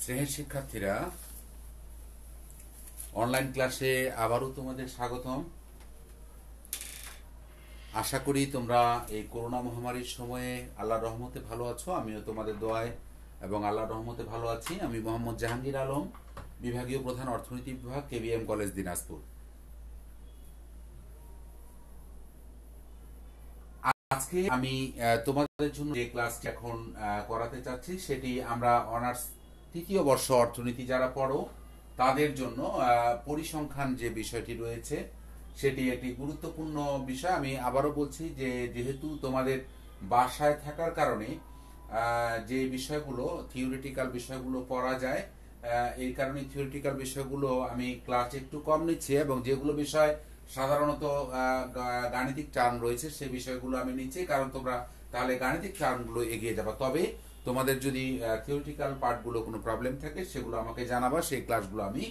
স্নেহের শিক্ষার্থীরা, অনলাইন ক্লাসে আবারও তোমাদের স্বাগতম। আশা করি তোমরা এই করোনা মহামারীর সময়ে আল্লাহর রহমতে ভালো আছো। আমিও তোমাদের দোয়ায় এবং আল্লাহর রহমতে ভালো আছি। আমি মোহাম্মদ জাহাঙ্গীর আলম, বিভাগীয় প্রধান অর্থনীতি বিভাগ, কেবিএম কলেজ, দিনাজপুর। আজকে আমি তোমাদের জন্য যে ক্লাসটি এখন করাতে চাচ্ছি সেটি আমরা অনার্স তৃতীয় বর্ষ অর্থনীতি যারা পড়ো তাদের জন্য পরিসংখ্যান যে বিষয়টি রয়েছে সেটি একটি গুরুত্বপূর্ণ বিষয়। আমি আবারও বলছি যে যেহেতু তোমাদের বাসায় থাকার কারণে যে বিষয়গুলো থিওরিটিক্যাল বিষয়গুলো পড়া যায়, এই কারণে থিওরিটিক্যাল বিষয়গুলো আমি ক্লাস একটু কম নিচ্ছি এবং যেগুলো বিষয় সাধারণত গাণিতিক টার্ম রয়েছে সেই বিষয়গুলো আমি নিচ্ছি, কারণ তোমরা তাহলে গাণিতিক টার্মগুলো এগিয়ে যাবা। তবে তোমাদের যদি থিওরিটিক্যাল পার্টগুলো কোনো প্রবলেম থাকে সেগুলো আমাকে জানাবা, সেই ক্লাসগুলো আমি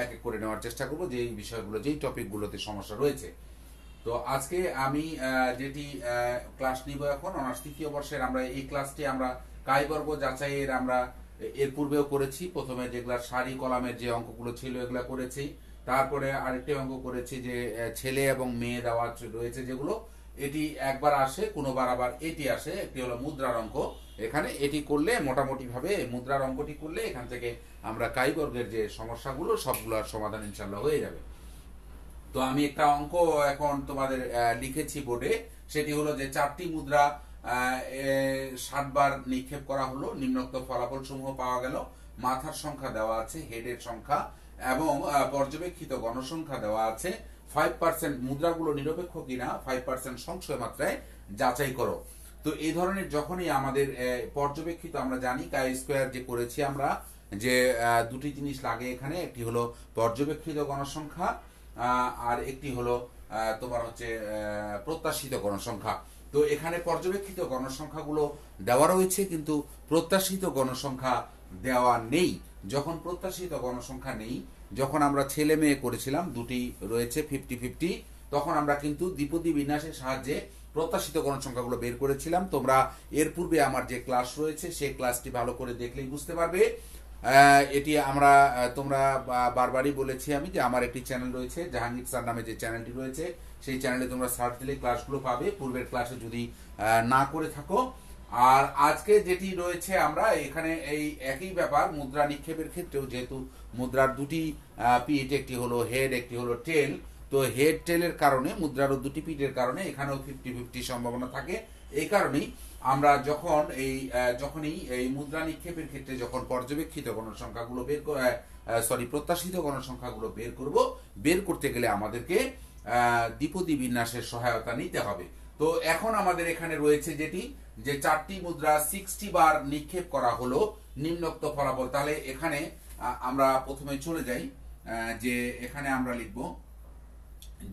এক এক করে নেওয়ার চেষ্টা করবো যেই বিষয়গুলো যেই টপিকগুলোতে সমস্যা রয়েছে। তো আজকে আমি যেটি ক্লাস নিব এখন অনার্স তৃতীয় বর্ষের, আমরা এই ক্লাসটি আমরা কায়বর্গ যাচাইয়ের আমরা এর পূর্বেও করেছি। প্রথমে যেগুলা সারি কলামের যে অঙ্কগুলো ছিল এগুলা করেছি, তারপরে আরেকটি অঙ্ক করেছি যে ছেলে এবং মেয়ে দেওয়া রয়েছে যেগুলো, এটি একবার আসে কোনোবার আবার এটি আসে, একটি হলো মুদ্রার অঙ্ক। এখানে এটি করলে মোটামুটি ভাবে মুদ্রার অঙ্কটি করলে এখান থেকে আমরা কায়বর্গের যে সমস্যাগুলো সবগুলোর সমাধান ইনশাল্লাহ হয়ে যাবে। তো আমি একটা অঙ্ক এখন তোমাদের লিখেছি বোর্ডে, সেটি হলো যে 4টি মুদ্রা 60 বার নিক্ষেপ করা হলো, নিম্নোক্ত ফলাফল সমূহ পাওয়া গেল। মাথার সংখ্যা দেওয়া আছে, হেডের সংখ্যা এবং পর্যবেক্ষিত গণসংখ্যা দেওয়া আছে। 5% মুদ্রাগুলো নিরপেক্ষ কিনা 5% সংশয় মাত্রায় যাচাই করো। তো এই ধরনের যখনই আমাদের পর্যবেক্ষিত, আমরা জানি কাই স্কোয়ার যে করেছি আমরা, যে দুটি জিনিস লাগে এখানে, একটি হলো পর্যবেক্ষিত গণসংখ্যা আর একটি হলো তোমার হচ্ছে প্রত্যাশিত গণসংখ্যা। তো এখানে পর্যবেক্ষিত গণসংখ্যাগুলো দেওয়া রয়েছে কিন্তু প্রত্যাশিত গণসংখ্যা দেওয়া নেই। যখন প্রত্যাশিত গণসংখ্যা নেই, যখন আমরা ছেলে মেয়ে করেছিলাম দুটি রয়েছে 50-50, তখন আমরা কিন্তু দ্বিপদী বিন্যাসের সাহায্যে প্রত্যাশিত গণসংখ্যাগুলো বের করেছিলাম। তোমরা এর পূর্বে আমার যে ক্লাস রয়েছে সেই ক্লাসটি ভালো করে দেখলেই বুঝতে পারবে। এটি আমরা তোমরা বারবারই বলেছি আমি যে আমার একটি চ্যানেল রয়েছে জাহাঙ্গীর স্যার নামে, যে চ্যানেলটি রয়েছে সেই চ্যানেলে তোমরা সার্চ দিলে ক্লাসগুলো পাবে পূর্বের ক্লাসে যদি না করে থাকো। আর আজকে যেটি রয়েছে আমরা এখানে এই একই ব্যাপার, মুদ্রা নিক্ষেপের ক্ষেত্রেও যেহেতু মুদ্রার দুটি পিঠ, একটি হলো হেড একটি হলো টেল, তো হেড টেলের কারণে মুদ্রারও দুটি পিঠের কারণে এখানেও 50-50 সম্ভাবনা থাকে। এই কারণেই আমরা যখনই এই মুদ্রা নিক্ষেপের ক্ষেত্রে যখন পর্যবেক্ষিত গণসংখ্যাগুলো প্রত্যাশিত গণসংখ্যাগুলো বের করতে গেলে আমাদেরকে দ্বিপদী বিন্যাসের সহায়তা নিতে হবে। তো এখন আমাদের এখানে রয়েছে যেটি যে 4টি মুদ্রা 60 বার নিক্ষেপ করা হলো, নিম্নোক্ত ফলাফল। তাহলে এখানে আমরা প্রথমে চলে যাই, যে এখানে আমরা লিখব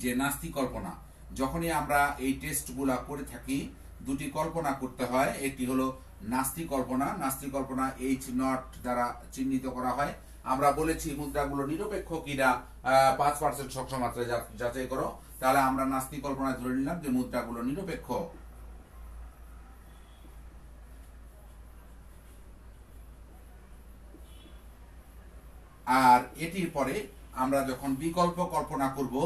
যে নাস্তি কল্পনা। যখনই আমরা এই টেস্টগুলা করে থাকি দুটি কল্পনা করতে হয়, একটি হলো নাস্তি কল্পনা। নাস্তি কল্পনা H0 দ্বারা চিহ্নিত করা হয়। আমরা বলেছি মুদ্রাগুলো নিরপেক্ষ কিনা 5% সংশয় মাত্রায় যাচাই করো। তাহলে আমরা নাস্তি কল্পনায় ধরে নিলাম যে মুদ্রাগুলো নিরপেক্ষ। আর এটির পরে আমরা যখন বিকল্প কল্পনা করব,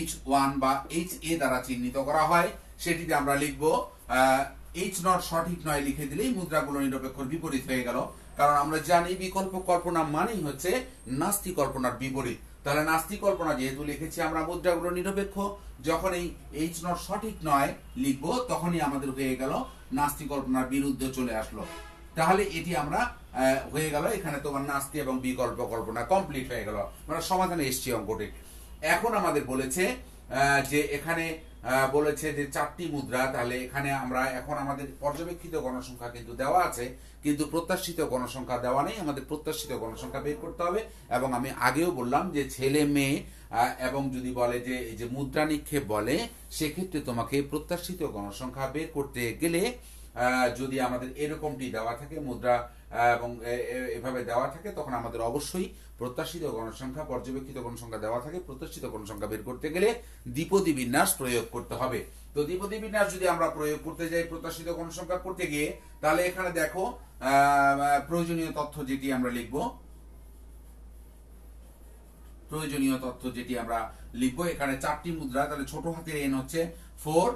H1 বা HA দ্বারা চিহ্নিত করা হয়, সেটিতে আমরা লিখব H0 সঠিক নয় লিখে দিলেই মুদ্রাগুলো নিরপেক্ষর বিপরীত হয়ে গেল। কারণ আমরা জানি বিকল্প কল্পনা মানেই হচ্ছে নাস্তি কল্পনার বিপরীত। তাহলে নাস্তি কল্পনা যেহেতু লিখেছি আমরা মুদ্রাগুলো নিরপেক্ষ, যখন এই H0 সঠিক নয় লিখব তখনই আমাদের হয়ে গেল নাস্তি কল্পনার বিরুদ্ধে চলে আসলো। তাহলে এটি আমরা হয়ে গেল, এখানে তোমার নাস্তি এবং বিকল্প কল্পনা কমপ্লিট হয়ে গেল, মানে সমাধানে এসছি অঙ্কটি। এখন আমাদের বলেছে যে এখানে বলেছে যে 4টি মুদ্রা, তাহলে এখানে আমরা এখন আমাদের পর্যবেক্ষিত গণসংখ্যা কিন্তু দেওয়া আছে কিন্তু প্রত্যাশিত গণসংখ্যা দেওয়া নেই, আমাদের প্রত্যাশিত গণসংখ্যা বের করতে হবে। এবং আমি আগেও বললাম যে ছেলে মেয়ে এবং যদি বলে যে এই যে মুদ্রা নিক্ষেপ বলে, সেক্ষেত্রে তোমাকে প্রত্যাশিত গণসংখ্যা বের করতে গেলে যদি আমাদের এরকমটি দেওয়া থাকে মুদ্রা এবং এভাবে দেওয়া থাকে, তখন আমাদের অবশ্যই প্রত্যাশিত গণসংখ্যা, পর্যবেক্ষিত গণসংখ্যা দেওয়া থাকে, প্রত্যাশিত গণসংখ্যা বের করতে গেলে দ্বিপদী বিন্যাস প্রয়োগ করতে হবে। তো দ্বিপদী বিন্যাস যদি আমরা প্রয়োগ করতে যাই প্রত্যাশিত গণসংখ্যা করতে গিয়ে, তাহলে এখানে দেখো প্রয়োজনীয় তথ্য যেটি আমরা লিখব, এখানে 4টি মুদ্রা, তাহলে ছোট হাতের এন হচ্ছে 4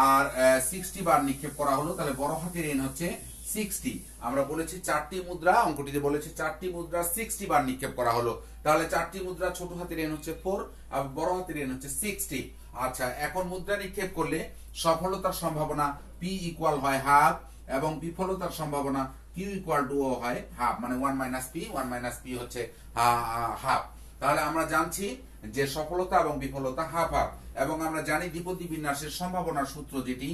আর 60 বার নিক্ষেপ করা হলো, তাহলে বড় হাতের এন হচ্ছে 60। আমরা বলেছি 4টি মুদ্রা, অঙ্কটিতে বলেছে 4টি মুদ্রা 60 বার নিক্ষেপ করা হলো, তাহলে 4টি মুদ্রা ছোট হাতের এন হচ্ছে 4 আর বড় হাতের এন হচ্ছে 60। আচ্ছা, এখন মুদ্রা নিক্ষেপ করলে সফলতার সম্ভাবনা P ইকুয়াল হয় হাফ এবং বিফলতার সম্ভাবনা Q ইকুয়াল টু হয় হাফ, মানে 1 - P হচ্ছে হাফ। তাহলে আমরা জানছি যে সফলতা এবং বিফলতা হাফ হাফ, এবং আমরা জানি দ্বিপদী বিন্যাসের সম্ভাবনার সূত্র যেটি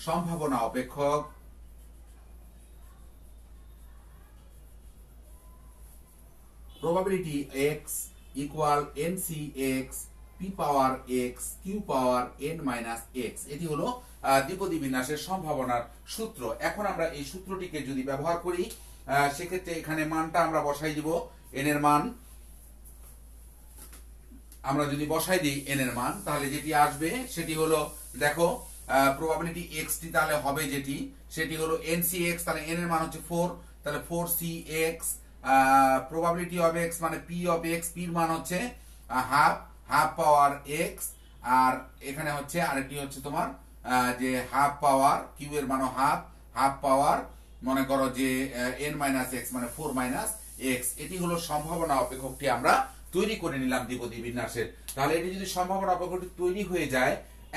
সম্ভাবনা অপেক্ষক probability x equal NCx p পাওয়ার x q পাওয়ার n মাইনাস x, এটি হলো দ্বিপদী বিন্যাসের সম্ভাবনার সূত্র। এখন আমরা এই সূত্রটিকে যদি ব্যবহার করি, সেক্ষেত্রে এখানে মানটা আমরা বসাই দিব, n এর মান আমরা যদি বসাই দিই n এর মান, তাহলে যেটি আসবে সেটি হলো, দেখো প্রবাবিলিটি x টি তাহলে হবে যেটি, সেটি হলো NCx, তাহলে n এর মান হচ্ছে 4, তাহলে 4cx, প্রবাবিলিটি অফ x মানে p অফ x, p এর মান হচ্ছে হাফ পাওয়ার x, আর এখানে হচ্ছে আরেকটি হচ্ছে তোমার যে হাফ পাওয়ার q এর মান হাফ পাওয়ার, মনে করো যে n মাইনাস x মানে 4 মাইনাস x। এটি হলো সম্ভাবনা অপেক্ষকটি আমরা তৈরি করে নিলাম দ্বিপদী বিন্যাসের। তাহলে এটি যদি সম্ভাবনা অপেক্ষকটি তৈরি হয়ে যায়,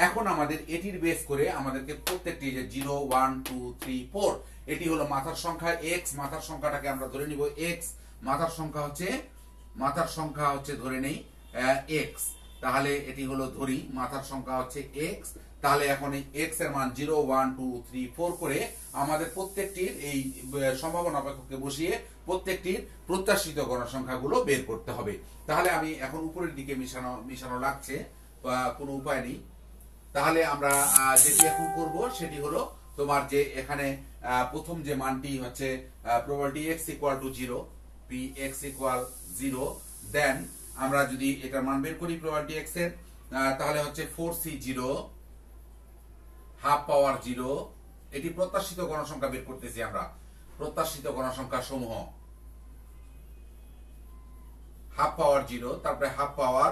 এখন আমাদের এটির বেস করে আমাদেরকে প্রত্যেকটি যে 0 1 2 3 4 এটি হলো মাথার সংখ্যা x, মাথার সংখ্যাটাকে আমরা ধরে নিব x, মাথার সংখ্যা হচ্ছে ধরে নেই x, তাহলে এটি হলো ধরি মাথার সংখ্যা হচ্ছে x। তাহলে এখন এই x এর মান 0 1 2 3 4 করে আমাদের প্রত্যেকটির এই সম্ভাবনা অপেক্ষককে বসিয়ে প্রত্যেকটির প্রত্যাশিত গণসংখ্যাগুলো বের করতে হবে। তাহলে আমি এখন উপরের দিকে মিশানো লাগছে, কোনো উপায় নেই। তাহলে আমরা যেটি এখন করব সেটি হলো তোমার যে এখানে প্রথম যে মানটি হচ্ছে probability x equal to 0, p x equal 0, দেন আমরা যদি এটার মান বের করি প্রবাবিলিটি x এর, তাহলে হচ্ছে 4c0 হাফ পাওয়ার 0, এটি প্রত্যাশিত গণসংখ্যা বের করতেছি আমরা, প্রত্যাশিত গণসংখ্যা সমূহ হাফ পাওয়ার 0, তারপরে হাফ পাওয়ার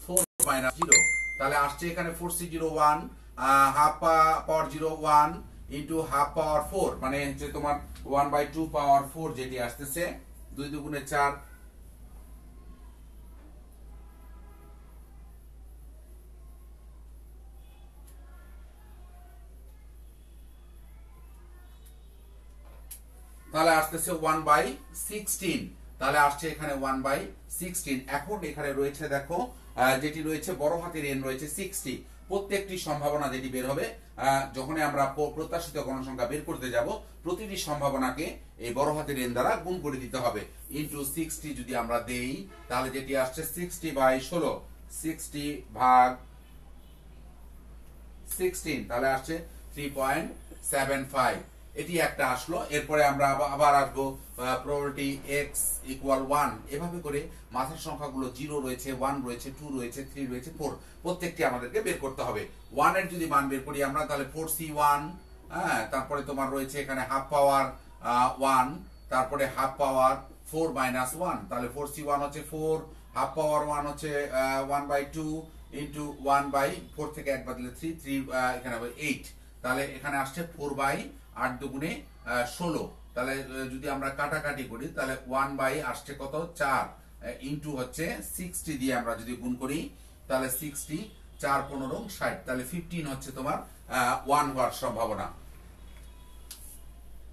4 মাইনাস 0, তাহলে আসছে এখানে 4c0 1, হাফ পাওয়ার 0 1 ইন্টু হাফ পাওয়ার 4, মানে হচ্ছে তোমার 1/2 পাওয়ার 4 যেটি আসতেছে, 2 2 4, তাহলে আসতেছে 1/16, তাহলে আসছে এখানে 1/16। এখন এখানে রয়েছে দেখো যেটি রয়েছে বড় হাতের n রয়েছে 60, প্রত্যেকটি সম্ভাবনা যেটি বের হবে যখন আমরা প্রত্যাশিত গণসংখ্যা বের করতে যাব, প্রতিটি সম্ভাবনাকে এই বড় হাতের n দ্বারা গুণ করে দিতে হবে, ইনটু 60 যদি আমরা দেই, তাহলে যেটি আসছে 60/16, 60 ভাগ 16, তাহলে আসছে 3.75, এটি একটা আসলো। এরপরে আমরা আবার আসবো প্রবাবিলিটি x ইকুয়াল 1, এভাবে করে মাথার সংখ্যাগুলো 0 রয়েছে, 1 রয়েছে, 2 রয়েছে, 3 রয়েছে, 4, প্রত্যেকটি আমাদেরকে বের করতে হবে। 1 এর যদি মান বের করি আমরা, তাহলে 4c1, হ্যাঁ, তারপরে তোমার রয়েছে এখানে হাফ পাওয়ার 1, তারপরে হাফ পাওয়ার 4 মাইনাস 1, তাহলে 4c1 হচ্ছে 4, হাফ পাওয়ার 1 হচ্ছে 1/2 ইন্টু 1/4 থেকে 1 বাদ দিলে 3 এখানে হবে 8, তাহলে এখানে আসছে 4/8 দুগুণে 16, তাহলে যদি আমরা কাটাকাটি করি তাহলে 1 আসছে কত 4 ইন্টু হচ্ছে 60 দিয়ে আমরা যদি গুণ করি, তাহলে 60 4 15 60, তাহলে 15 হচ্ছে তোমার 1 হওয়ার সম্ভাবনা।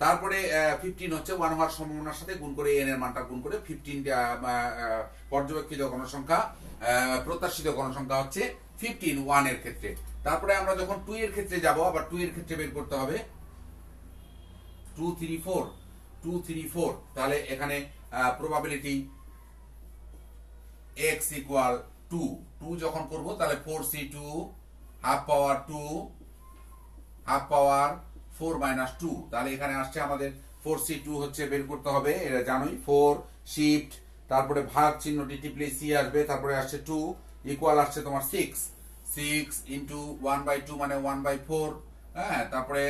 তারপরে 15 হচ্ছে 1 হওয়ার সম্ভাবনার সাথে গুণ করে n এর মানটা গুণ করে 15 পর্যবেক্ষিত গণসংখ্যা, প্রত্যাশিত গণসংখ্যা হচ্ছে 15 1 এর ক্ষেত্রে। তারপরে আমরা যখন 2 এর ক্ষেত্রে যাব, আবার 2 এর ক্ষেত্রে বের করতে হবে 2 3 4, তাহলে এখানে প্রবাবিলিটি x ইকুয়াল 2 যখন করব, তাহলে 4c2 হাফ পাওয়ার 2 হাফ পাওয়ার 4 মাইনাস 2, তাহলে এখানে আসছে আমাদের 4c2 হচ্ছে বের করতে হবে, এটা জানোই। 4 শিফট, তারপরে ভাগ চিহ্নটি টিপলে c আসবে, তারপরে আসছে 2 ইকুয়াল আসছে তোমার 6 ইন্টু 1/2 মানে 1/4, হ্যাঁ, তারপরে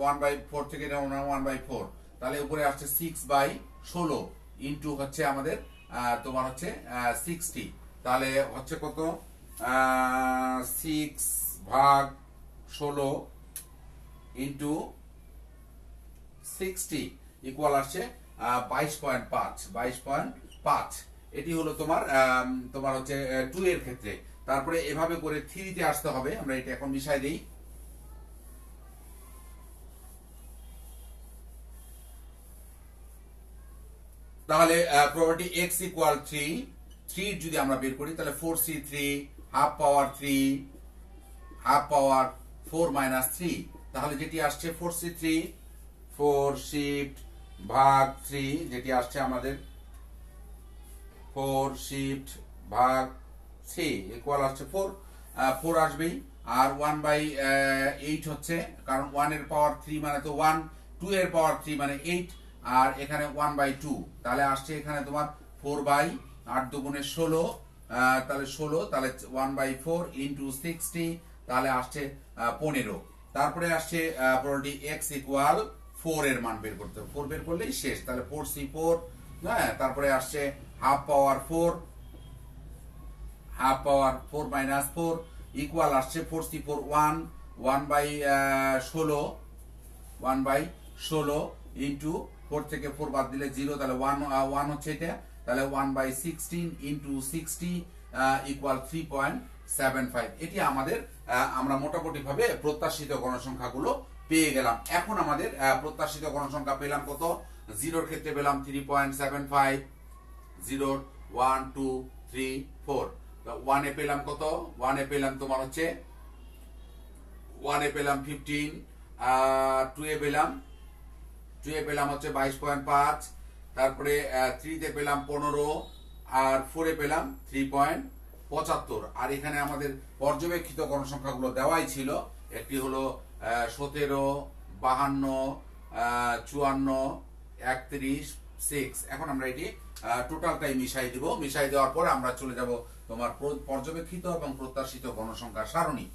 1/4 থেকে 1/4, তাহলে উপরে আসছে 6/16 ইন্টু হচ্ছে আমাদের তোমার হচ্ছে 60, তাহলে হচ্ছে কত 6 ভাগ 16 ইন্টু 60 ইকুয়াল আসছে 22.5। এটি হলো তোমার তোমার হচ্ছে 2 এর ক্ষেত্রে। তারপরে এভাবে করে 3 তে আসতে হবে, আমরা এটা এখন মিশাই দেই। তাহলে প্রবাবিলিটি x ইকুয়াল 3 যদি আমরা বের করি তাহলে 4c3 হাফ পাওয়ার 3 হাফ পাওয়ার 4 মাইনাস 3, তাহলে যেটি আসছে 4c3 4 শিফট ভাগ 3, যেটি আসছে আমাদের 4 শিফট ভাগ 3 ইকুয়াল আসছে 4 আসবেই। আর 1/8 হচ্ছে, কারণ 1 এর পাওয়ার 3 মানে তো 1, 2 এর পাওয়ার 3 মানে 8, আর এখানে 1/2, তাহলে আসছে এখানে তোমার 4/8 দুগুণে 16, তাহলে 16, তাহলে 1/4 ইন্টু 60, তাহলে আসছে 15। তারপরে আসছে প্রবাবিলিটি x ইকুয়াল 4 এর মান বের করতে হবে, 4 বের করলেই শেষ, তাহলে 4c4, হ্যাঁ, তারপরে আসছে হাফ পাওয়ার 4 হাফ পাওয়ার 4 মাইনাস 4 ইকুয়াল আসছে 4c4 1/16 ইন্টু 4 থেকে 4 বাদ দিলে 0, তাহলে 1 হচ্ছে এটা, তাহলে 1/16 ইন্টু 60 ইকুয়াল 3.75। এটি আমাদের আমরা মোটামুটি ভাবে প্রত্যাশিত গণসংখ্যাগুলো পেয়ে গেলাম। এখন আমাদের প্রত্যাশিত গণসংখ্যা পেলাম কত, 0 এর ক্ষেত্রে পেলাম 3.75, 0 1 2 3 4, 1 এ পেলাম কত, 1 এ পেলাম তোমার হচ্ছে 1 এ পেলাম 15, 2 এ পেলাম হচ্ছে 22.5, তারপরে 3 তে পেলাম 15, আর 4 এ পেলাম 3.75। আর এখানে আমাদের পর্যবেক্ষিত গণসংখ্যাগুলো দেওয়াই ছিল, একটি হলো 17, 52, 54, 31, 6। এখন আমরা এটি টোটালটাই মিশাই দিব, মিশাই দেওয়ার পর আমরা চলে যাব তোমার পর্যবেক্ষিত এবং প্রত্যাশিত গণসংখ্যার সারণী।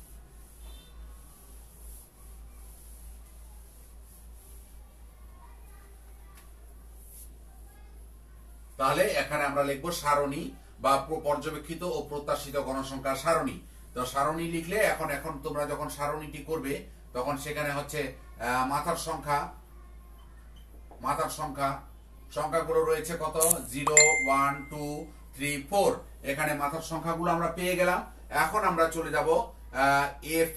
তাহলে এখানে আমরা লিখবো সারণী বা পর্যবেক্ষিত ও প্রত্যাশিত গণসংখ্যার সারণী। তো সারণী লিখলে এখন তোমরা যখন সারণীটি করবে তখন সেখানে হচ্ছে মাথার সংখ্যাগুলো রয়েছে কত, 0 1 2 3 4, এখানে মাথার সংখ্যাগুলো আমরা পেয়ে গেলাম। এখন আমরা চলে যাব এফ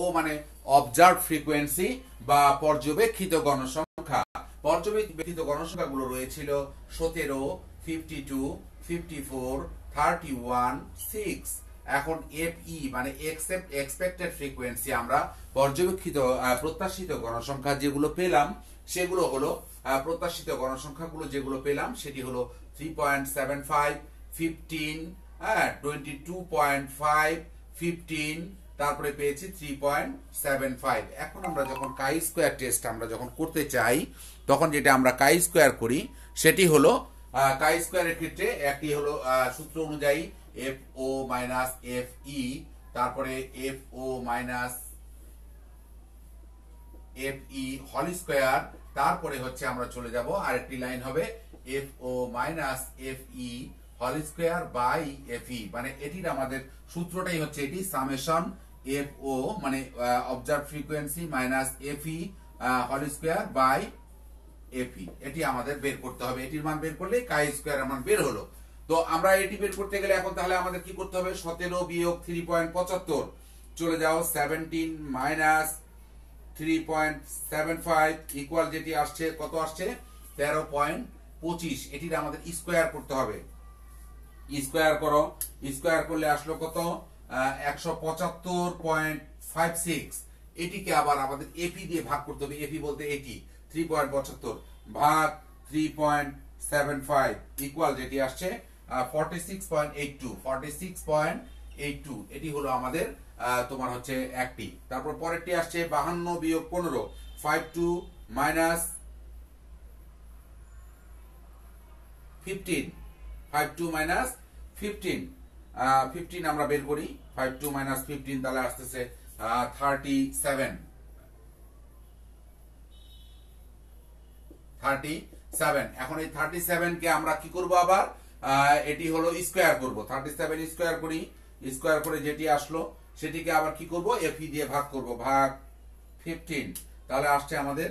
ও মানে অবজার্ভ ফ্রিকোয়েন্সি বা পর্যবেক্ষিত গণসংখ্যা। পর্যবেক্ষিত গণসংখ্যাগুলো রয়েছিল 17, 52, 54, 31, 6। এখন এফই মানে এক্সপেক্টেড ফ্রিকোয়েন্সি, আমরা পর্যবেক্ষিত প্রত্যাশিত গণসংখ্যা যেগুলো পেলাম সেগুলো হলো প্রত্যাশিত গণসংখ্যাগুলো যেগুলো পেলাম সেটি হলো 3.75, 15, 22.5, 15, তারপরে পেয়েছি 3.75। এখন আমরা যখন কাই স্কোয়ার টেস্ট আমরা যখন করতে চাই তখন যেটা আমরা কাই স্কোয়ার করি সেটি হলো কাই স্কোয়ারের ক্ষেত্রে একটি হলো সূত্র অনুযায়ী F O minus F E, তারপরে F O minus F E whole square, তারপরে হচ্ছে আমরা চলে যাব আরেকটি লাইন হবে F O minus F E whole square by F E, মানে এটির আমাদের সূত্রটাই হচ্ছে এটি সামেশন এফ ও মানে observe frequency minus F E whole square by F E, এটি আমাদের বের করতে হবে। এটির মান বের করলে কাই স্কোয়ার মান বের হলো। তো আমরা এটি বের করতে গেলে এখন তাহলে আমাদের কি করতে হবে, 17 বিয়োগ 3.75, চলে যাও 17 মাইনাস 3.75 ইকুয়াল যেটি আসছে কত আসছে 13.25। এটির আমাদের স্কোয়ার করতে হবে, স্কোয়ার করো, স্কোয়ার করলে আসলো কত 175.56। এটিকে আবার আমাদের এপি দিয়ে ভাগ করতে হবে, এপি বলতে এটি 3.75 ভাগ 3.75 ইকুয়াল যেটি আসছে 46.82 82 এটি হলো আমাদের তোমার হচ্ছে একটি। তারপর পরেরটি আসছে 52 বিয়োগ 15, 52 মাইনাস 15, 52 মাইনাস 15, 15 আমরা বের করি, 52 মাইনাস 15 তাহলে আসতেছে 37, 37। এখন এই 37 কে আমরা কি করব, আবার এটি হলো স্কয়ার করব, 37 স্কয়ার করি, স্কয়ার করে যেটি আসলো সেটিকে আবার কি করব, এফি দিয়ে ভাগ করব, ভাগ 15, তাহলে আসছে আমাদের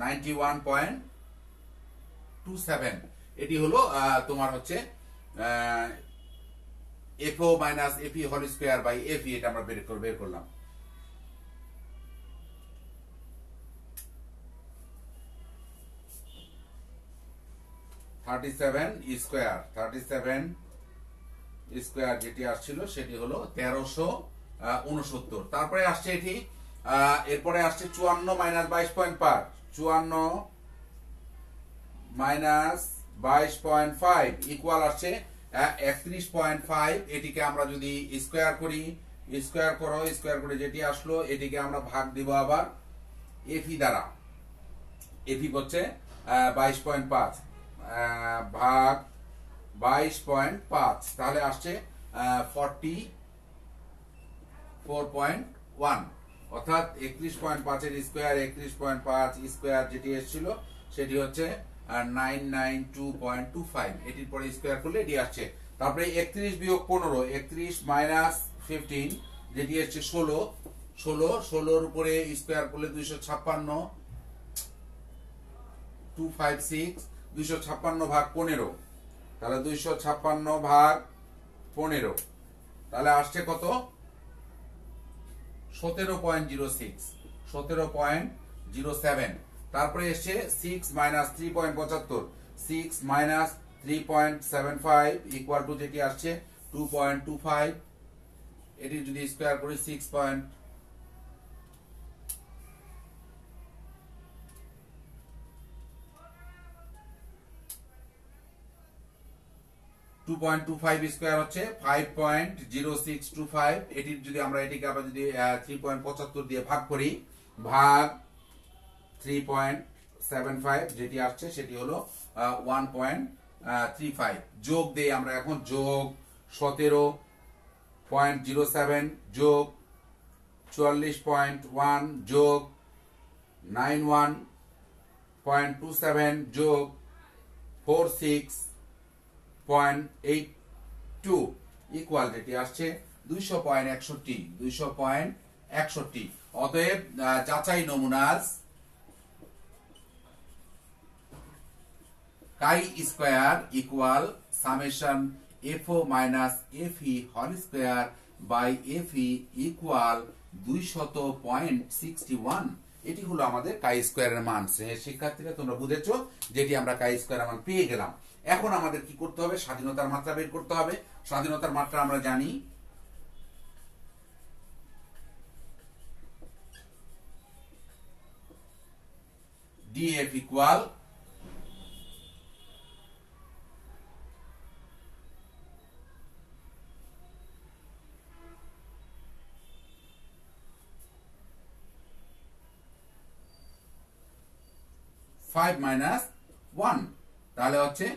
91.27। এটি হলো তোমার হচ্ছে এফও মাইনাস এফি হোল স্কয়ার বাই এফি, এটা আমরা বের করলাম। স্কয়ার 37 স্কয়ার যেটি আসছিল সেটি হলো 1369। তারপরে আসছে এটি, এরপরে আসছে 54 মাইনাস 22.5, 54 মাইনাস 22.5 ইকুয়াল আসছে 31.5। এটিকে আমরা যদি স্কয়ার করি, স্কয়ার করে যেটি আসলো এটিকে আমরা ভাগ দিব আবার এফি দ্বারা, এফি হচ্ছে 22.5 ভাগ 22.5, তাহলে আসছে 44.1, অর্থাৎ 31.5 এর স্কয়ার 31.5 স্কয়ার যেটি এসেছিল সেটি হচ্ছে 992.25, এটির পরে স্কয়ার করলে এটি আসছে। তারপরে 31 বিয়োগ 15, 31 মাইনাস 15 যেটি হচ্ছে 16, 16 উপরে স্কয়ার করলে 256, 256, 256 ভাগ 15, তাহলে 256 ভাগ 15, তাহলে আসছে কত, 17.06, 17.07। তারপরে এসছে 6 মাইনাস 3.75, 6 মাইনাস 3.75 ইকুয়াল টু যেটি আসছে 2.25, এটি যদি স্কয়ার করি 2.25 স্কয়ার হচ্ছে 5.0625। এটির যদি আমরা এটিকে আবার যদি 3.75 দিয়ে ভাগ করি, ভাগ 3.75 যেটি আসছে সেটি হলো 1.35। যোগ দেই আমরা এখন, যোগ 17.07 যোগ 44.1 যোগ 91.27 যোগ 46.82 ইকুয়াল যেটি আসছে 200.61, 200.61। অতএব যাচাই নমুনাজ chi square equal summation FO minus FE whole square by FE equal 200.61। এটি হলো আমাদের কাই স্কয়ারের মান। শিক্ষার্থীরা তোমরা বুঝেছো যেটি আমরা কাই স্কয়ারের মান পেয়ে গেলাম। এখন আমাদের কি করতে হবে, স্বাধীনতার মাত্রা বের করতে হবে। স্বাধীনতার মাত্রা আমরা জানি ডিএফ ইকুয়াল ফাইভ মাইনাস 1, তাহলে হচ্ছে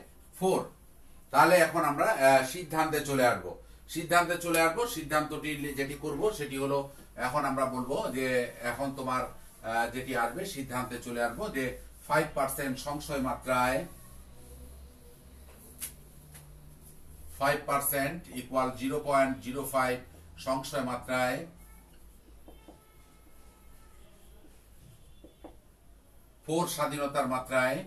4। তাহলে এখন আমরা সিদ্ধান্তে চলে আসবো, সিদ্ধান্তটি যেটি করব সেটি হলো, এখন আমরা বলবো যে এখন তোমার যেটি আসবে সিদ্ধান্তে চলে আসবো যে 5% সংশয় মাত্রায় 5% ইকুয়াল 0.05 সংশয় মাত্রায় 4 স্বাধীনতার মাত্রায়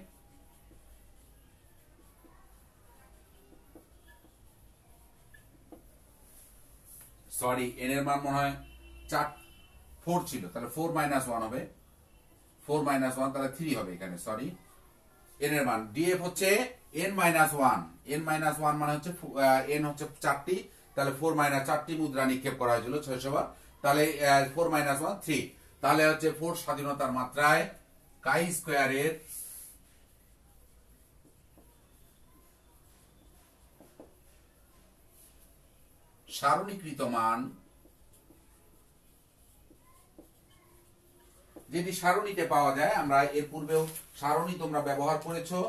সরি এন এর মান মনে হয় 4 ছিল, তাহলে 4 মাইনাস 1 হবে, 4 মাইনাস 1 তাহলে 3 হবে এখানে, সরি এন এর মান। ডিএফ হচ্ছে এন মাইনাস 1, এন মাইনাস 1 মানে হচ্ছে এন হচ্ছে 4টি, তাহলে 4 মাইনাস 4টি মুদ্রা নিক্ষেপ করা হয়েছিল 600 বার, তাহলে 4 মাইনাস 1 3, তাহলে হচ্ছে 4 স্বাধীনতার মাত্রায় কাই স্কয়ারের সারণীকৃত মান, যেটি সারণীতে পাওয়া যায়। আমরা এর পূর্বেও সারণী তোমরা ব্যবহার করেছো।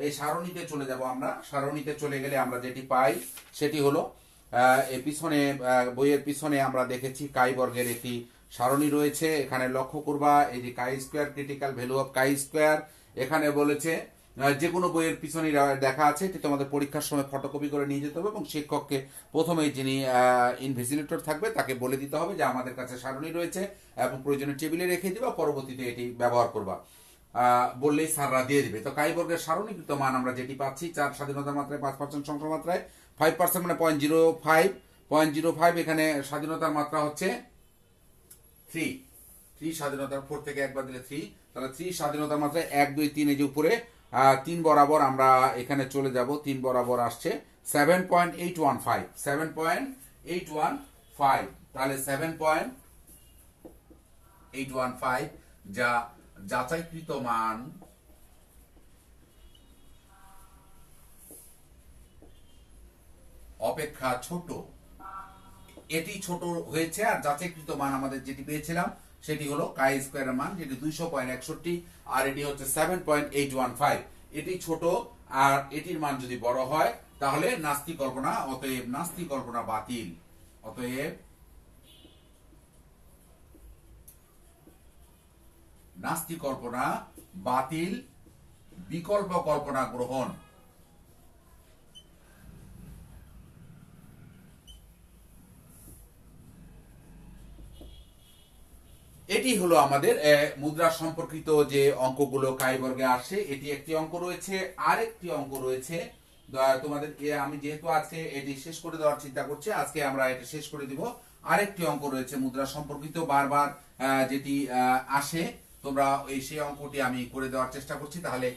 এই সারণীতে চলে যাব আমরা। সারণীতে চলে গেলে আমরা যেটি পাই সেটি হলো এই পিছনে বইয়ের পিছনে আমরা দেখেছি কাই বর্গের একটি সারণী রয়েছে। এখানে লক্ষ্য করবা এই যে chi square, critical value of chi square এখানে বলেছে। যে কোনো বইয়ের পিছনে দেখা আছে, এটি তোমাদের পরীক্ষার সময় ফটোকপি করে নিয়ে যেতে হবে এবং শিক্ষককে প্রথমেই যিনি ইনভিজিলেটর থাকবে তাকে বলে দিতে হবে যে আমাদের কাছে সারণী রয়েছে এবং প্রয়োজনে টেবিলে রেখে দিবা, পরবর্তীতে এটি ব্যবহার করবা বললেই স্যাররা দিয়ে দিবে। তো কাই বর্গের সারণীকৃত মান আমরা যেটি পাচ্ছি 4 স্বাধীনতার মাত্রায় 5% সংখ্যার মাত্রায় 5% মানে 0.05 এখানে স্বাধীনতার মাত্রা হচ্ছে 3 স্বাধীনতার 4 থেকে একবার দিলে 3, তাহলে 3 স্বাধীনতার মাত্রায় 1 2 3 এই যে উপরে 3 বরাবর আমরা এখানে চলে যাব। 3 বরাবর আসছে 7.815, তাহলে 7.815 যা যাচাইকৃত মান অপেক্ষা ছোট। এটি ছোট হয়েছে। আর যাচাইকৃত মান আমাদের যেটি পেয়েছিলাম সেটি হলো কাই স্কয়ারের মান, যেটি 200.61, আর এটি হচ্ছে 7.815। এটি ছোট আর এটির মান যদি বড় হয় তাহলে নাস্তি কল্পনা, অতএব নাস্তি কল্পনা বাতিল। অতএব নাস্তি কল্পনা বাতিল, বিকল্প কল্পনা গ্রহণ। এটি হলো আমাদের মুদ্রা সম্পর্কিত যে অঙ্কগুলো কাই বর্গে আসে। এটি একটি অঙ্ক রয়েছে, আরেকটি অঙ্ক রয়েছে তোমাদের আমি যেহেতু আজকে এটি শেষ করে দেওয়ার চিন্তা করছি, আজকে আমরা এটা শেষ করে দিব। আরেকটি অঙ্ক রয়েছে মুদ্রা সম্পর্কিত বারবার যেটি আসে, তোমরা সেই অঙ্কটি আমি করে দেওয়ার চেষ্টা করছি। তাহলে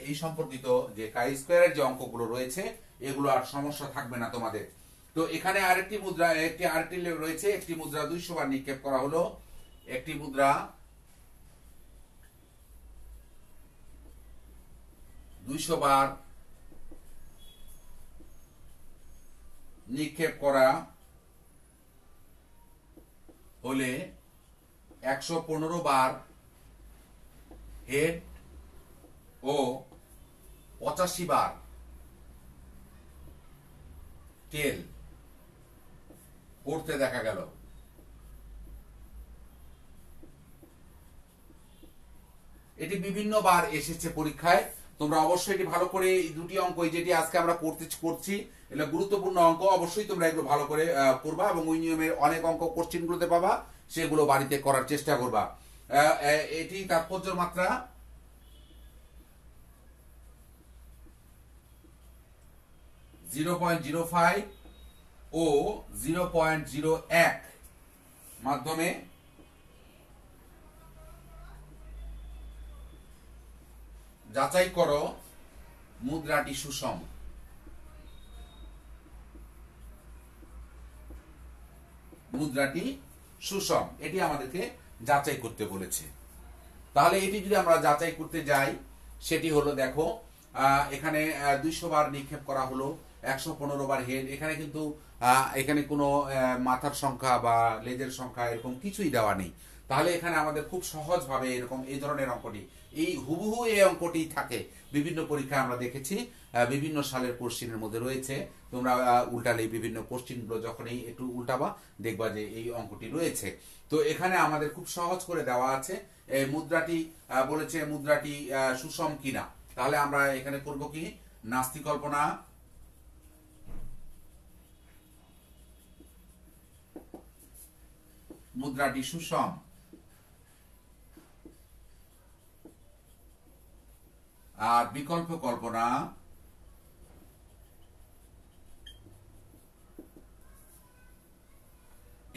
এই সম্পর্কিত যে কাই স্কয়ারের যে অঙ্কগুলো রয়েছে এগুলো আর সমস্যা থাকবে না তোমাদের। তো এখানে আরেকটি মুদ্রা আরেকটি রয়েছে। একটি মুদ্রা 200 বার নিক্ষেপ করা হলো। একটি মুদ্রা 200 বার নিক্ষেপ করা হলে 115 বার হেড ও 85 বার টেল করতে দেখা গেল। এটি বিভিন্ন বার এসেছে পরীক্ষায়। তোমরা অবশ্যই এটি ভালো করে, এই দুটি অঙ্ক যেটি আজকে আমরা করছি এটা গুরুত্বপূর্ণ অঙ্ক, অবশ্যই তোমরা এগুলো ভালো করে করবা এবং ওই নিয়মের অনেক অঙ্ক কোশ্চেনগুলোতে পাবা, সেগুলো বাড়িতে করার চেষ্টা করবা। এটি তাৎপর্যের মাত্রা 0.05 ও 0.01 মাধ্যমে যাচাই করো মুদ্রাটি সুষম। মুদ্রাটি সুষম, এটি আমাদেরকে যাচাই করতে বলেছে। তাহলে এটি যদি আমরা যাচাই করতে যাই সেটি হলো, দেখো এখানে 200 বার নিক্ষেপ করা হলো, 115 বার হেড। এখানে কিন্তু এখানে কোনো মাথার সংখ্যা বা লেজের সংখ্যা এরকম কিছুই দেওয়া নেই। তাহলে এখানে আমাদের খুব সহজভাবে এরকম এই ধরনের অঙ্কটি, এই হুবহু এই অঙ্কটি থাকে বিভিন্ন পরীক্ষায় আমরা দেখেছি, বিভিন্ন সালের কোশ্চিনের মধ্যে রয়েছে। তোমরা উল্টালে বিভিন্ন কোশ্চিনগুলো যখনই একটু উল্টাবা দেখবা যে এই অঙ্কটি রয়েছে। তো এখানে আমাদের খুব সহজ করে দেওয়া আছে। এই মুদ্রাটি বলেছে মুদ্রাটি সুষম কিনা। তাহলে আমরা এখানে করব কি, নাস্তি কল্পনা মুদ্রাটি সুষম, আর বিকল্প কল্পনা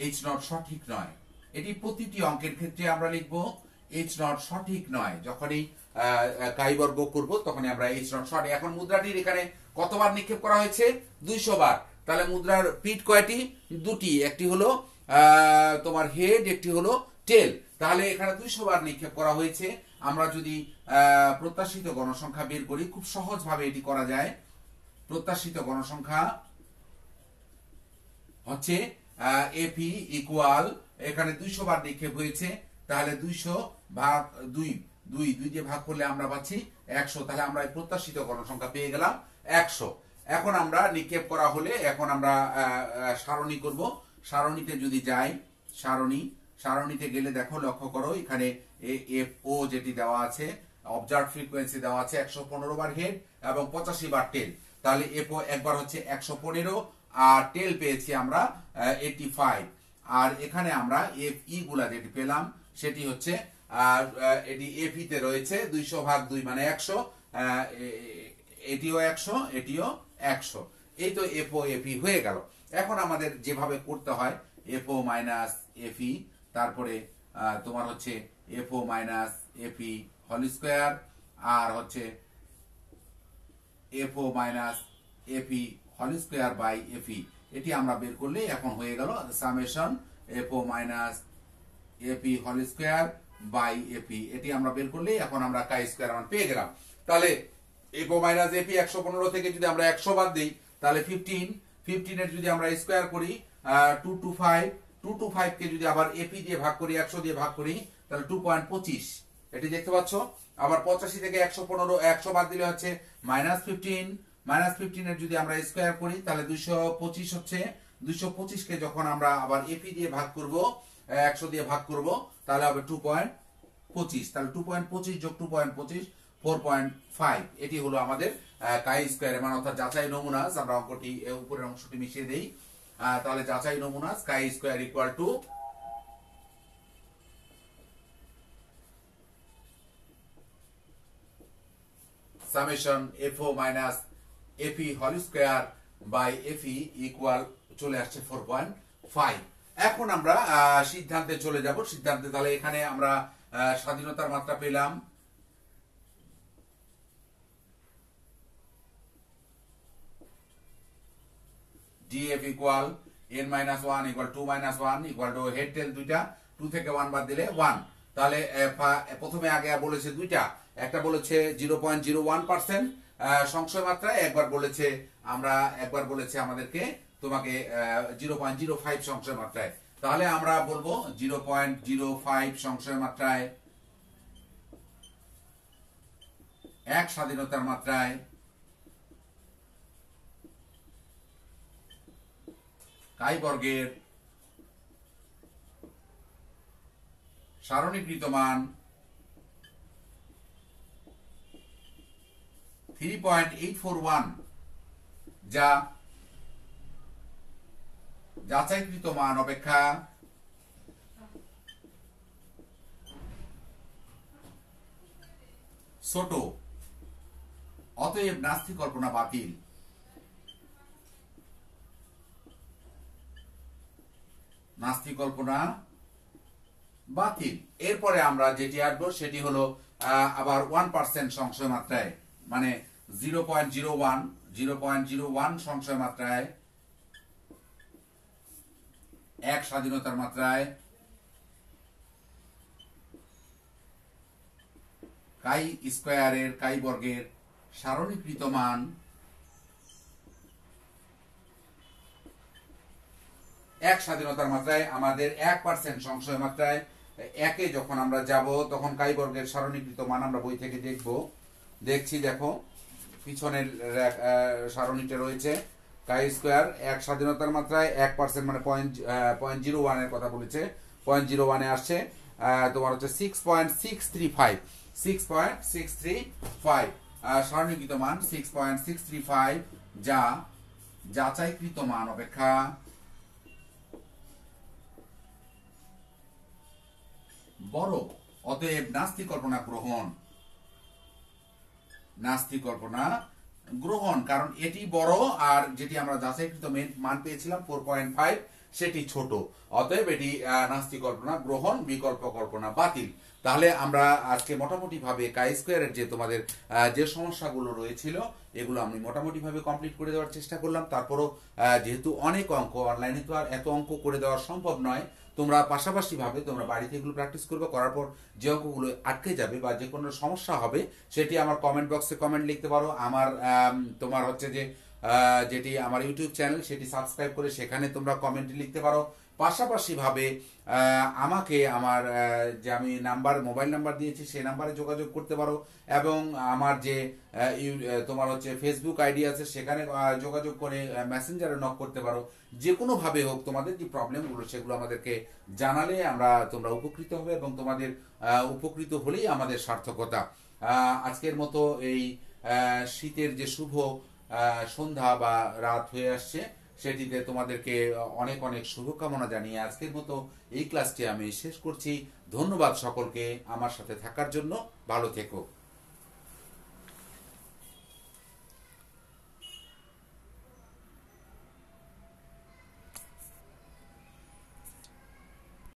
এইচ নট সঠিক নয়। এটি প্রতিটি অঙ্কের ক্ষেত্রে আমরা লিখবো এইচ নট সঠিক নয়। যখনই কাই বর্গ করব তখনই আমরা এইচ নট সঠিক। এখন মুদ্রাটির এখানে কতবার নিক্ষেপ করা হয়েছে? 200 বার। তাহলে মুদ্রার পিঠ কয়টি? দুটি, একটি হলো তোমার হেড, একটি হলো টেল। তাহলে এখানে 200 বার নিক্ষেপ করা হয়েছে। আমরা যদি প্রত্যাশিত গণসংখ্যা বের করি, খুব সহজভাবে এটি করা যায়। প্রত্যাশিত গণসংখ্যা হচ্ছে এপি ইকুয়াল, এখানে 200 বার নিক্ষেপ হয়েছে, তাহলে 200 ভাগ 2, 2 দিয়ে ভাগ করলে আমরা পাচ্ছি 100, তাহলে আমরা এই প্রত্যাশিত গণসংখ্যা পেয়ে গেলাম 100। এখন আমরা নিক্ষেপ করা হলে এখন আমরা সারণী করব। সারণীতে যদি যাই, সারণীতে গেলে দেখো, লক্ষ্য করো এখানে এফ ও যেটি দেওয়া আছে, অবজার্ভ ফ্রিকোয়েন্সি দেওয়া আছে 115 বার হেড এবং 85 বার টেল। তাহলে এফ ও একবার হচ্ছে 115 আর টেল পেয়েছি আমরা 85। আর এখানে আমরা এফ ই গুলা যেটি পেলাম সেটি হচ্ছে এটি এফ ই তে রয়েছে 200 ভাগ 2 মানে 100, এটিও 100, এটিও 100। এই তো এফ ও এফ ই হয়ে গেল। এখন আমাদের যেভাবে করতে হয় F O minus F E, তারপরে তোমার হচ্ছে F O minus F E whole square, আর হচ্ছে F O minus F E whole square by F E, এটি আমরা বের করলে এখন হয়ে গেল summation F O minus F E whole square by F E, এটি আমরা বের করলে এখন আমরা কাই স্কোয়ার মান পেয়ে গেলাম। তাহলে F O minus F E 115 থেকে যদি আমরা 100 বাদ দিই তাহলে 15 এর যদি আমরা স্কোয়ার করি 225 কে যদি আবার এপি দিয়ে ভাগ করি, 100 দিয়ে ভাগ করি, তাহলে 2.25, এটি দেখতে পাচ্ছ। আবার 85 থেকে 100 বাদ দিলে হচ্ছে -15 এর যদি আমরা স্কোয়ার করি তাহলে 225 হচ্ছে। 225 কে যখন আমরা আবার এপি দিয়ে ভাগ করব, 100 দিয়ে ভাগ করব, তাহলে হবে 2.25, তাহলে 2.25 যোগ 2.25 4.5, এটি হলো আমাদের কাই স্কোয়ারের মান, অর্থাৎ যাচাই নমুনাস। আমরা অঙ্কটি উপরের অংশটি মিশিয়ে দেই, তাহলে যাচাই নমুনাস chi square equal to summation F O minus F E whole square by F E equal চলে আসছে 4.5। এখন আমরা সিদ্ধান্তে চলে যাব। সিদ্ধান্তে তাহলে এখানে আমরা স্বাধীনতার মাত্রা পেলাম df equal n minus 1 equal 2 minus 1 equal to head টেল দুইটা, 2 থেকে 1 বাদ দিলে 1। তাহলে প্রথমে আগে বলেছে দুইটা, একটা বলেছে 0.01% সংশয় মাত্রায়, একবার বলেছে আমাদেরকে তোমাকে 0.05 সংশয় মাত্রায়। তাহলে আমরা বলবো 0.05 সংশয় মাত্রায়, 1 স্বাধীনতার মাত্রায় কাই বর্গের সারণীকৃত মান 3.841, যা যাচাইকৃত মান অপেক্ষা ছোট, অতএব নাস্তিক কল্পনা বাতিল। নাস্তিক কল্পনা বাতিল। এরপরে আমরা যেটি আসবো সেটি হলো আবার 1% সংশয় মাত্রায়, মানে 0.01 সংশয় মাত্রায়, 1 স্বাধীনতার মাত্রায় কাই স্কয়ারের কাই বর্গের সারণীকৃত মান 1 স্বাধীনতার মাত্রায় আমাদের 1% সংশয় মাত্রায় 1-এ যখন আমরা যাব তখন কাই বর্গের সারণীকৃত মান আমরা বই থেকে দেখছি। দেখো পিছনের সারণীতে রয়েছে কাই স্কয়ার 1 স্বাধীনতার মাত্রায় 1% মানে 0.01 এর কথা বলেছে, 0.01 এ আসছে তোমার হচ্ছে 6.635 সারণীকৃত মান 6.635, যা যাচাইকৃত মান অপেক্ষা বড়, অতএব নাস্তিক কল্পনা গ্রহণ। কারণ এটি বড় আর যেটি আমরা যাচাইকৃত মান পেয়েছিলাম 4.5 সেটি ছোট, অতএব এটি নাস্তিক কল্পনা গ্রহণ, বিকল্প কল্পনা বাতিল। তাহলে আমরা আজকে মোটামুটি ভাবে কাই স্কয়ারের যে তোমাদের যে সমস্যাগুলো রয়েছিল এগুলো আমি মোটামুটি ভাবে কমপ্লিট করে দেওয়ার চেষ্টা করলাম। তারপরও যেহেতু অনেক অঙ্ক, অনলাইনে তো আর এত অঙ্ক করে দেওয়া সম্ভব নয়, তোমরা পাশাপাশি ভাবে তোমরা বাড়িতে এগুলো প্র্যাকটিস করবে, করার পর যে অঙ্কগুলো আটকে যাবে বা যে কোনো সমস্যা হবে সেটি আমার কমেন্ট বক্সে কমেন্ট লিখতে পারো। আমার তোমার হচ্ছে যে যেটি আমার ইউটিউব চ্যানেল, সেটি সাবস্ক্রাইব করে সেখানে তোমরা কমেন্ট লিখতে পারো। পাশাপাশি ভাবে আমাকে আমার যে আমি মোবাইল নাম্বার দিয়েছি সেই নাম্বারে যোগাযোগ করতে পারো, এবং আমার যে তোমার হচ্ছে ফেসবুক আইডি আছে সেখানে যোগাযোগ করে মেসেঞ্জারে নক করতে পারো। যে কোনো ভাবে হোক তোমাদের যে প্রবলেমগুলো সেগুলো আমাদেরকে জানালে তোমরা উপকৃত হবে, এবং তোমাদের উপকৃত হলেই আমাদের সার্থকতা। আজকের মতো এই শীতের যে শুভ সন্ধ্যা বা রাত হয়ে আসছে, সেটিতে তোমাদেরকে অনেক অনেক শুভকামনা জানিয়ে আজকের মতো এই ক্লাসটি আমি শেষ করছি। ধন্যবাদ সকলকে আমার সাথে থাকার জন্য। ভালো থেকো।